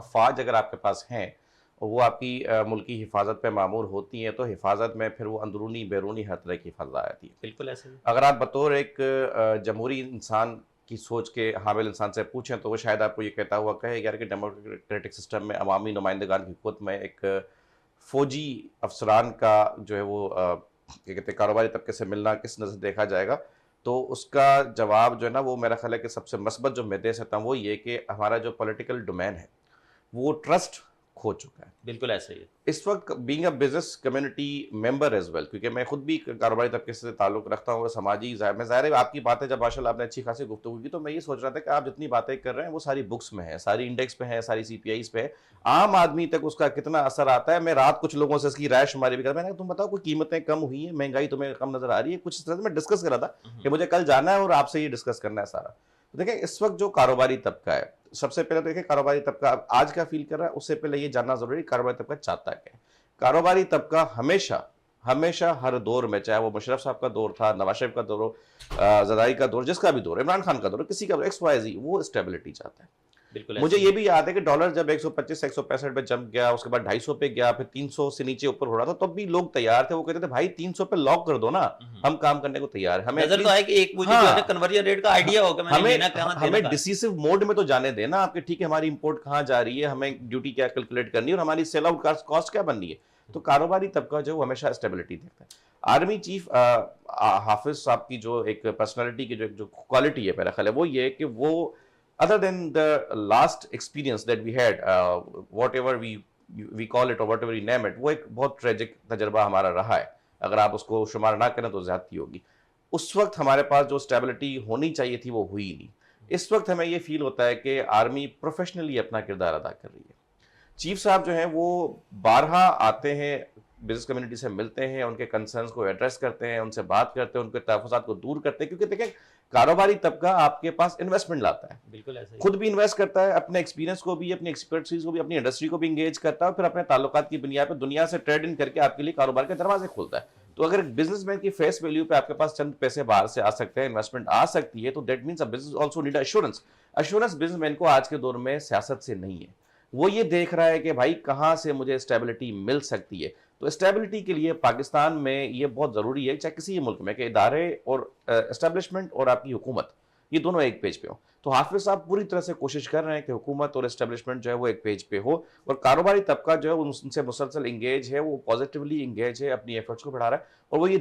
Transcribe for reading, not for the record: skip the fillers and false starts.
افواج اگر آپ کے پاس ہیں اور وہ آپ کی ملکی حفاظت پہ معمور ہوتی ہیں تو حفاظت میں پھر وہ اندرونی بیرونی ہر طرح کی حفاظت آتی ہے. بالکل ایسے ہی. اگر آپ بطور ایک جمہوری انسان کی سوچ کے حامل انسان سے پوچھیں تو وہ شاید آپ کو یہ کہتا ہوا کہے یار کہ ڈیموکریٹک سسٹم میں عوامی نمائندگان کی حکومت میں ایک فوجی افسران کا جو ہے وہ کیا کہتے ہیں کاروباری طبقے سے ملنا کس نظر سے دیکھا جائے گا. تو اس کا جواب جو ہے نا وہ میرا خیال ہے کہ سب سے مثبت جو میں دے سکتا ہوں وہ یہ کہ ہمارا جو پولیٹیکل ڈومین ہے وہ ٹرسٹ کھو چکا ہے. بالکل ایسے ہی. اس وقت being a business community member as well, کیونکہ میں خود بھی کاروباری طبقے سے تعلق رکھتا ہوں اور سماجی میں ظاہر ہے آپ کی باتیں جب ماشاء اللہ آپ نے اچھی خاصی گفتگو کی تو میں یہ سوچ رہا تھا کہ آپ جتنی باتیں کر رہے ہیں وہ ساری بکس میں ہیں، ساری انڈیکس پہ ہیں، ساری سی پی آئیز پہ ہے. عام آدمی تک اس کا کتنا اثر آتا ہے؟ میں رات کچھ لوگوں سے اس کی رائے شماری بھی کرتا ہوں. میں نے تم بتاؤ کوئی قیمتیں کم ہوئی ہیں، مہنگائی تمہیں کم نظر آ رہی ہے؟ کچھ اس طرح سے میں ڈسکس کر رہا تھا کہ مجھے کل جانا ہے اور آپ سے یہ ڈسکس کرنا ہے سارا. دیکھیں اس وقت جو کاروباری طبقہ ہے، سب سے پہلے تو دیکھیں کاروباری طبقہ آج کیا فیل کر رہا ہے، اس سے پہلے یہ جاننا ضروری ہے کاروباری طبقہ چاہتا کیا ہے. کاروباری طبقہ ہمیشہ ہر دور میں، چاہے وہ مشرف صاحب کا دور تھا، نواز شریف کا دور ہو، زرداری کا دور، جس کا بھی دور، عمران خان کا دور، کسی کا ایکس وائی زی، وہ اسٹیبلٹی چاہتا ہے. بالکل. مجھے یہ بھی یاد ہے کہ ڈالر جب 125 165 پہ جمپ گیا، اس کے بعد 250 پہ گیا، پھر 300 سے نیچے اوپر ہو رہا تھا، تب بھی لوگ تیار تھے. وہ کہتے تھے بھائی 300 پہ لاک کر دو نا، ہم کام کرنے کو تیار ہیں. ہمیں نظر تو آئے کہ ایک مجھے جو ہے کنورژن ریٹ کا آئیڈیا ہوگا، میں نے لینا کہاں دینا. ہمیں ڈیسیسو موڈ میں تو جانے دینا آپ کے، ٹھیک ہے ہماری امپورٹ کہاں جا رہی ہے، ہمیں ڈیوٹی کیا کیلکولیٹ کرنی ہے اور ہماری سیل آؤٹ کاسٹ کیا بننی ہے. تو کاروباری طبقہ جو وہ ہمیشہ اسٹیبلٹی دیکھتا ہے. آرمی چیف حافظ صاحب کی جو ایک پرسنالٹی کی جو کوالٹی ہے میرا خیال ہے وہ یہ کہ وہ other than the last experience that we had, whatever we call it or whatever we name it, وہ ایک بہت ٹریجک تجربہ ہمارا رہا ہے. اگر آپ اس کو شمار نہ کریں تو زیادتی ہوگی. اس وقت ہمارے پاس جو اسٹیبلٹی ہونی چاہیے تھی وہ ہوئی نہیں. اس وقت ہمیں یہ فیل ہوتا ہے کہ آرمی پروفیشنلی اپنا کردار ادا کر رہی ہے. چیف صاحب جو ہیں وہ بارہا آتے ہیں، بزنس کمیونٹی سے ملتے ہیں، ان کے کنسرنز کو ایڈریس کرتے ہیں، ان سے بات کرتے ہیں، ان کے تحفظات کو دور کرتے ہیں. کیونکہ دیکھیں کاروباری طبقہ آپ کے پاس انویسٹمنٹ لاتا ہے. بالکل ایسے ہی. خود بھی انویسٹ کرتا ہے، اپنے ایکسپیرینس کو بھی، اپنی ایکسپرٹیز کو بھی، اپنی انڈسٹری کو بھی انگیج کرتا ہے، اور پھر اپنے تعلقات کی بنیاد پہ دنیا سے ٹریڈ ان کر کے آپ کے لیے کاروبار کے دروازے کھولتا ہے. تو اگر ایک بزنس مین کی فیس ویلیو پہ آپ کے پاس چند پیسے باہر سے آ سکتے ہیں، انویسٹمنٹ آ سکتی ہے، تو that means business also need assurance. Assurance business man کو آج کے دور میں سیاست سے نہیں ہے، وہ یہ دیکھ رہا ہے کہ بھائی کہاں سے مجھے اسٹیبلٹی مل سکتی ہے. تو اسٹیبلٹی کے لیے پاکستان میں یہ بہت ضروری ہے، چاہے کسی ملک میں، کہ ادارے اور اسٹیبلشمنٹ اور آپ کی حکومت یہ دونوں ایک پیج پہ ہوں. تو حافظ صاحب پوری طرح سے کوشش کر رہے ہیں کہ حکومت اور اسٹیبلشمنٹ جو ہے وہ ایک پیج پہ ہو، اور کاروباری طبقہ جو ہے ان سے مسلسل انگیج ہے، وہ پازیٹیولی انگیج ہے، اپنی ایفرٹس کو بڑھا رہا ہے. اور وہ یہ